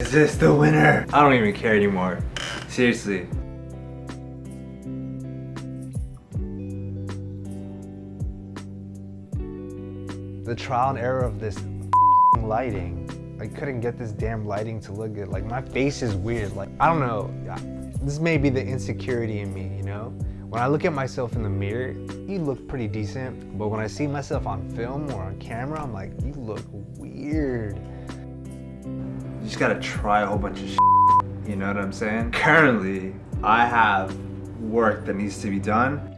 Is this the winner? I don't even care anymore. Seriously. The trial and error of this lighting. I couldn't get this damn lighting to look good. Like, my face is weird. Like, I don't know. This may be the insecurity in me, you know? When I look at myself in the mirror, you look pretty decent. But when I see myself on film or on camera, I'm like, you look weird. You just gotta try a whole bunch of shit, you know what I'm saying? Currently, I have work that needs to be done,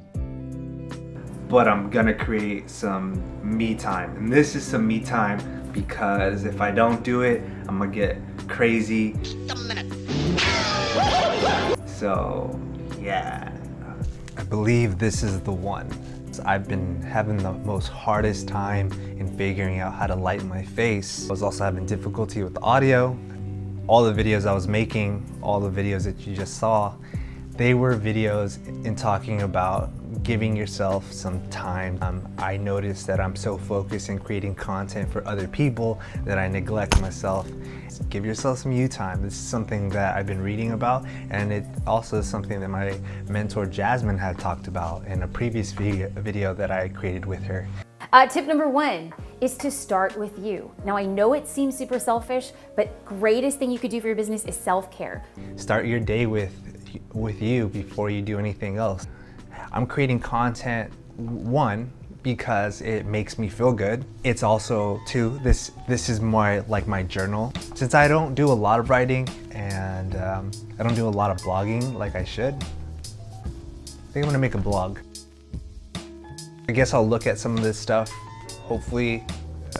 but I'm gonna create some me time. And this is some me time because if I don't do it, I'm gonna get crazy. So, yeah. I believe this is the one. I've been having the most hardest time in figuring out how to lighten my face. I was also having difficulty with the audio. All the videos I was making, all the videos that you just saw, they were videos in talking about giving yourself some time. I noticed that I'm so focused in creating content for other people that I neglect myself. Give yourself some you time. This is something that I've been reading about, and it also is something that my mentor Jasmine had talked about in a previous video that I created with her. Tip number 1 is to start with you. Now, I know it seems super selfish, but greatest thing you could do for your business is self-care. Start your day with you before you do anything else. I'm creating content, 1, because it makes me feel good. It's also 2, this is more like my journal. Since I don't do a lot of writing and I don't do a lot of blogging like I should, I think I'm gonna make a blog. I guess I'll look at some of this stuff, hopefully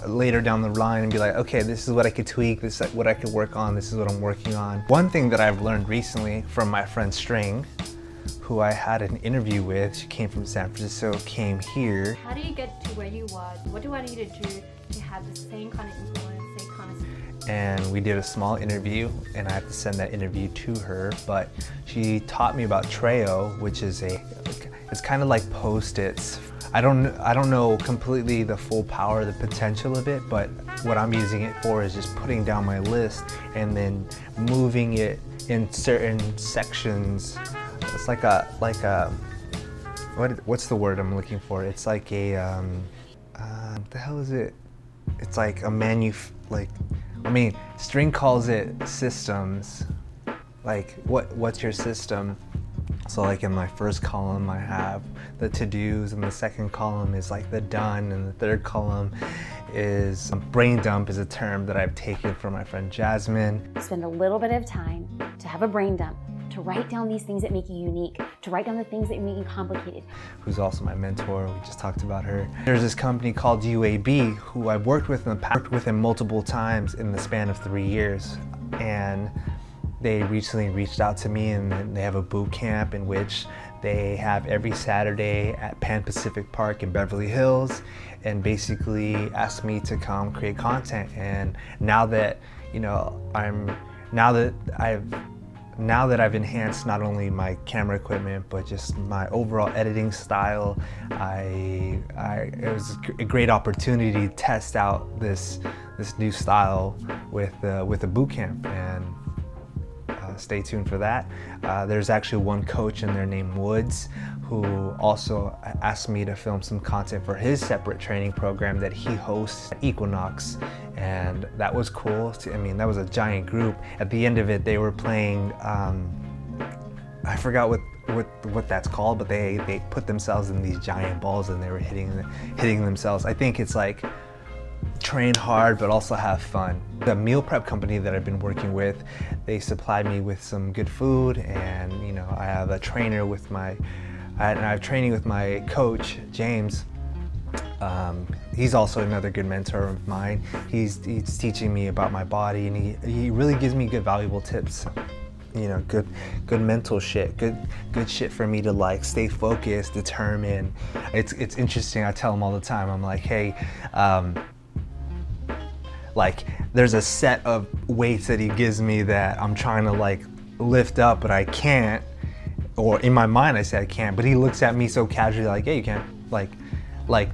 later down the line, and be like, okay, this is what I could tweak, this is what I could work on, this is what I'm working on. One thing that I've learned recently from my friend String, who I had an interview with, she came from San Francisco, came here. How do you get to where you want? What do I need to do to have the same kind of influence, same kind of... And we did a small interview, and I have to send that interview to her, but she taught me about Trello, which is it's kind of like Post-its. I don't know completely the full power, the potential of it, but what I'm using it for is just putting down my list and then moving it in certain sections. It's like a what's the word I'm looking for? It's like a what the hell is it? It's like a String calls it systems. Like what's your system? So like in my first column I have the to-dos, and the second column is like the done, and the third column is brain dump, is a term that I've taken from my friend Jasmine. Spend a little bit of time to have a brain dump, to write down these things that make you unique, to write down the things that make you complicated. Who's also my mentor, we just talked about her. There's this company called UAB, who I've worked with in the past, worked with him multiple times in the span of 3 years. And they recently reached out to me, and they have a boot camp in which they have every Saturday at Pan Pacific Park in Beverly Hills, and basically asked me to come create content. And now that, you know, now that I've enhanced not only my camera equipment, but just my overall editing style, it was a great opportunity to test out this new style with a boot camp, and stay tuned for that. There's actually one coach in there named Woods, who also asked me to film some content for his separate training program that he hosts at Equinox, and that was cool. I mean, that was a giant group. At the end of it, they were playing, I forgot what that's called, but they put themselves in these giant balls and they were hitting themselves. I think it's like train hard but also have fun. The meal prep company that I've been working with, they supplied me with some good food, and you know, I have a trainer with I have training with my coach James. He's also another good mentor of mine. He's teaching me about my body, and he really gives me good valuable tips. You know, good mental shit, good shit for me to like stay focused, determined. It's interesting. I tell him all the time. I'm like, hey, like there's a set of weights that he gives me that I'm trying to like lift up, but I can't. Or in my mind I say I can't, but he looks at me so casually like, yeah, you can. Like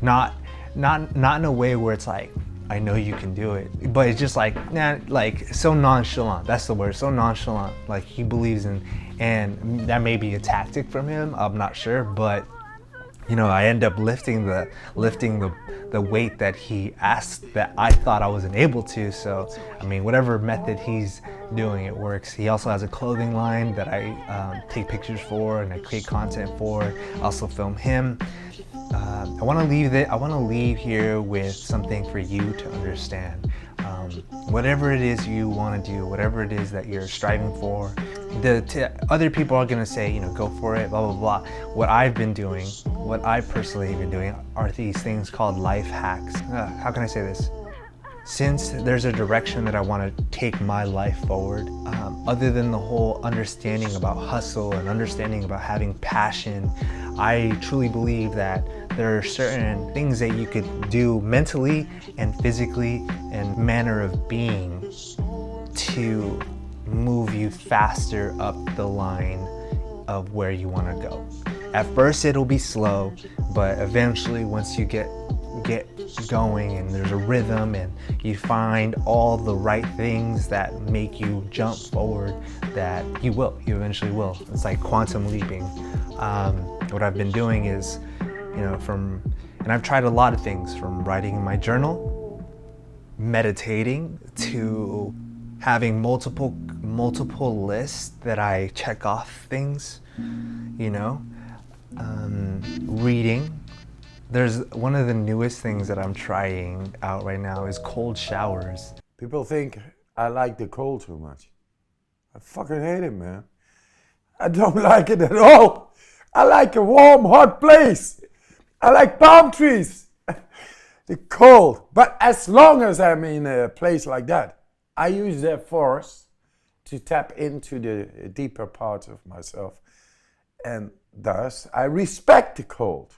not in a way where it's like, I know you can do it. But it's just like, nah, like so nonchalant. That's the word, so nonchalant. Like he believes in, and that may be a tactic from him, I'm not sure, but you know, I end up lifting the weight that he asked that I thought I wasn't able to. So, I mean, whatever method he's doing, it works. He also has a clothing line that I take pictures for and I create content for. I also film him. I want to leave here with something for you to understand. Whatever it is you want to do, whatever it is that you're striving for, other people are going to say, you know, go for it, blah, blah, blah. What I've been doing, what I personally have been doing are these things called life hacks. How can I say this? Since there's a direction that I want to take my life forward, other than the whole understanding about hustle and understanding about having passion, I truly believe that there are certain things that you could do mentally and physically and manner of being to move you faster up the line of where you want to go. At first it'll be slow, but eventually once you get going and there's a rhythm and you find all the right things that make you jump forward, that you eventually will. It's like quantum leaping. What I've been doing is, you know, and I've tried a lot of things, from writing in my journal, meditating, to having multiple lists that I check off things, you know, reading. There's one of the newest things that I'm trying out right now is cold showers. People think I like the cold too much. I fucking hate it, man. I don't like it at all. I like a warm, hot place. I like palm trees. The cold. But as long as I'm in a place like that, I use that force to tap into the deeper parts of myself. And thus, I respect the cold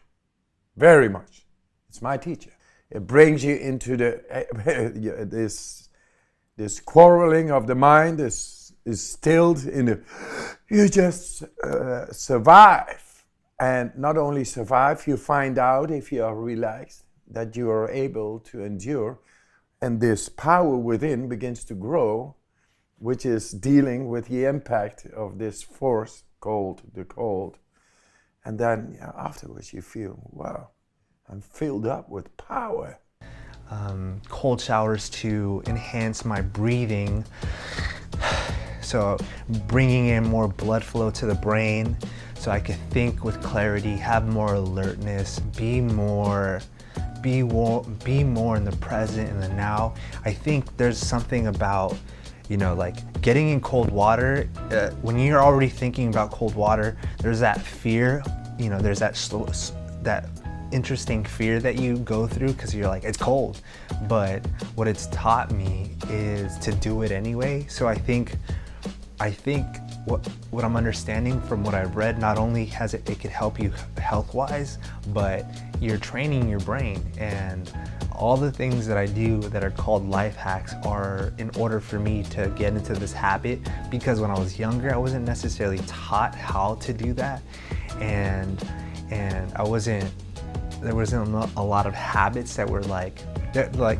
very much. It's my teacher. It brings you into this quarreling of the mind is stilled in the, you just survive. And not only survive, you find out, if you are relaxed, that you are able to endure, and this power within begins to grow, which is dealing with the impact of this force called the cold. And then afterwards you feel, wow, I'm filled up with power. Cold showers to enhance my breathing, so bringing in more blood flow to the brain, so I could think with clarity, have more alertness, be more in the present and the now. I think there's something about, you know, like getting in cold water, when you're already thinking about cold water, there's that fear, you know, there's that interesting fear that you go through because you're like, it's cold. But what it's taught me is to do it anyway. So I think what I'm understanding from what I've read, not only has it could help you health-wise, but you're training your brain. And all the things that I do that are called life hacks are in order for me to get into this habit, because when I was younger, I wasn't necessarily taught how to do that. And there wasn't a lot of habits that were like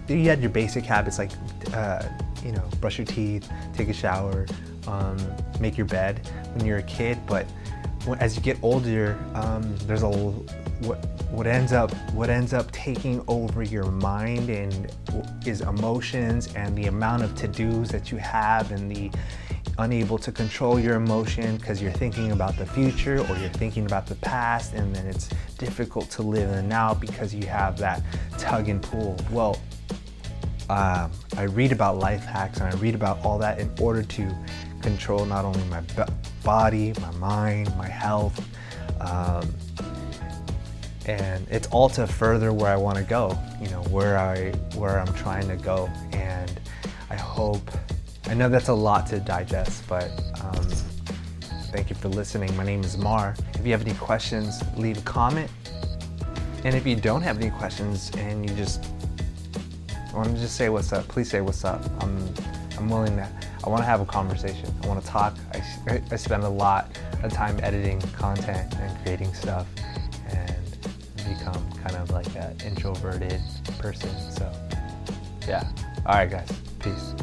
you had your basic habits, like, you know, brush your teeth, take a shower, make your bed when you're a kid. But as you get older, there's what ends up taking over your mind and is emotions, and the amount of to-dos that you have, and the unable to control your emotion because you're thinking about the future or you're thinking about the past, and then it's difficult to live in the now because you have that tug and pull. Well, I read about life hacks and I read about all that in order to control not only my body, my mind, my health, and it's all to further where I want to go, you know, where I'm trying to go. And I know that's a lot to digest, but thank you for listening. My name is Mar. If you have any questions, leave a comment. And if you don't have any questions and you just want to just say what's up, please say what's up. I'm willing to. I want to have a conversation. I want to talk. I spend a lot of time editing content and creating stuff, and become kind of like an introverted person. So Yeah. All right, guys. Peace.